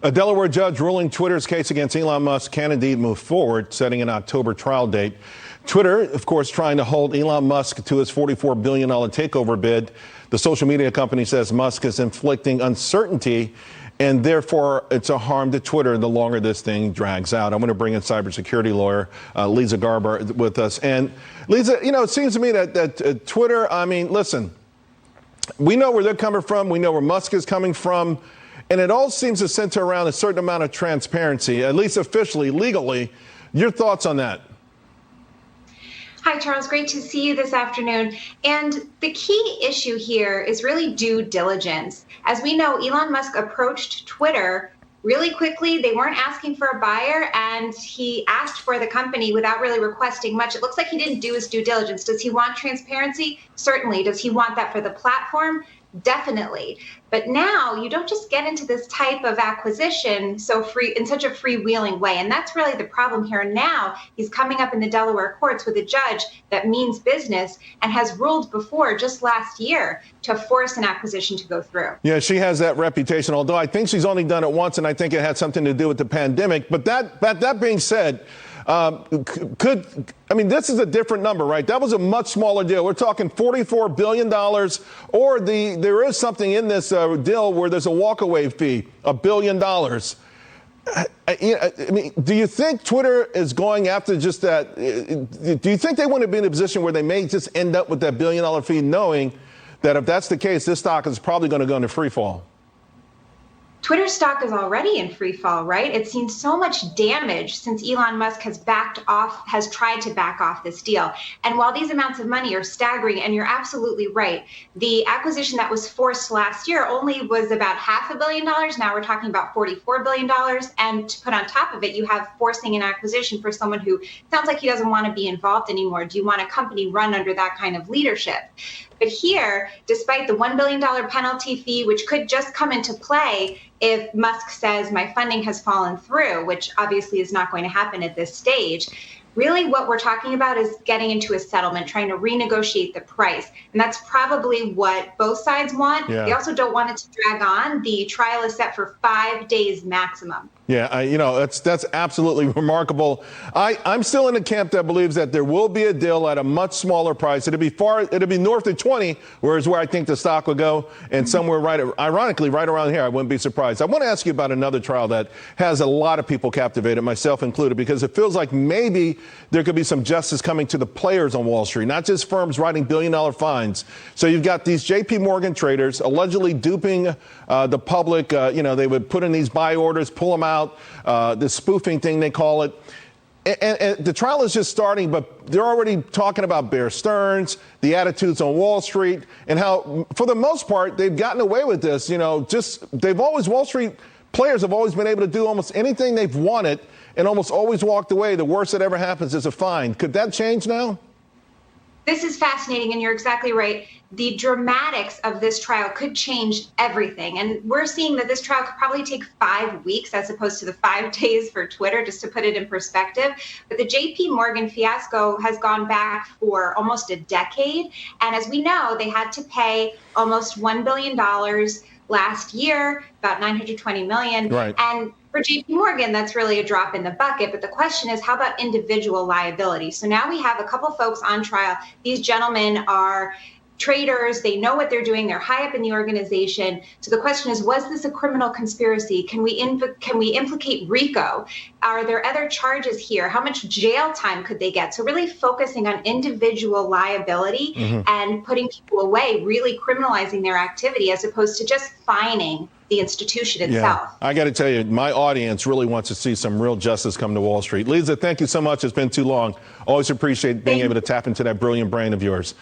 A Delaware judge ruling Twitter's case against Elon Musk can indeed move forward, setting an October trial date. Twitter, of course, trying to hold Elon Musk to his $44 billion takeover bid. The social media company says Musk is inflicting uncertainty, and therefore it's a harm to Twitter the longer this thing drags out. I'm going to bring in cybersecurity lawyer Leeza Garber with us. And Leeza, it seems to me that Twitter, listen, we know where they're coming from. We know where Musk is coming from. And it all seems to center around a certain amount of transparency, at least officially, legally. Your thoughts on that? Hi, Charles. Great to see you this afternoon. And the key issue here is really due diligence. As we know, Elon Musk approached Twitter really quickly. They weren't asking for a buyer, and he asked for the company without really requesting much. It looks like he didn't do his due diligence. Does he want transparency? Certainly. Does he want that for the platform? Definitely. But now you don't just get into this type of acquisition in such a freewheeling way. And that's really the problem here. Now he's coming up in the Delaware courts with a judge that means business and has ruled before just last year to force an acquisition to go through. Yeah, she has that reputation, although I think she's only done it once, and I think it had something to do with the pandemic. But that being said, this is a different number, right? That was a much smaller deal. We're talking $44 billion, or there is something in this deal where there's a walkaway fee, $1 billion. Do you think Twitter is going after just that? Do you think they want to be in a position where they may just end up with that $1 billion fee, knowing that if that's the case, this stock is probably going to go into free fall? Twitter stock is already in free fall, right? It's seen so much damage since Elon Musk has tried to back off this deal. And while these amounts of money are staggering, and you're absolutely right, the acquisition that was forced last year only was about $500 million. Now we're talking about $44 billion. And to put on top of it, you have forcing an acquisition for someone who sounds like he doesn't want to be involved anymore. Do you want a company run under that kind of leadership? But here, despite the $1 billion penalty fee, which could just come into play if Musk says my funding has fallen through, which obviously is not going to happen at this stage, really what we're talking about is getting into a settlement, trying to renegotiate the price. And that's probably what both sides want. Yeah. They also don't want it to drag on. The trial is set for 5 days maximum. Yeah, that's absolutely remarkable. I'm still in a camp that believes that there will be a deal at a much smaller price. It'll be north of 20, whereas where I think the stock would go, and somewhere ironically, right around here. I wouldn't be surprised. I want to ask you about another trial that has a lot of people captivated, myself included, because it feels like maybe there could be some justice coming to the players on Wall Street, not just firms writing billion-dollar fines. So you've got these J.P. Morgan traders allegedly duping the public. They would put in these buy orders, pull them out. The spoofing thing, they call it. And the trial is just starting, but they're already talking about Bear Stearns, the attitudes on Wall Street, and how, for the most part, they've gotten away with this. Wall Street players have always been able to do almost anything they've wanted and almost always walked away. The worst that ever happens is a fine. Could that change now? This is fascinating, and you're exactly right. The dramatics of this trial could change everything. And we're seeing that this trial could probably take 5 weeks as opposed to the 5 days for Twitter, just to put it in perspective. But the JP Morgan fiasco has gone back for almost a decade. And as we know, they had to pay almost $1 billion last year, about $920 million. Right. And for JP Morgan, that's really a drop in the bucket. But the question is, how about individual liability? So now we have a couple folks on trial. These gentlemen are traders. They know what they're doing. They're high up in the organization. So the question is, was this a criminal conspiracy? Can we implicate RICO? Are there other charges here? How much jail time could they get? So really focusing on individual liability and putting people away, really criminalizing their activity as opposed to just fining the institution itself. Yeah. I got to tell you, my audience really wants to see some real justice come to Wall Street. Leeza, thank you so much. It's been too long. Always appreciate being able to tap into that brilliant brain of yours.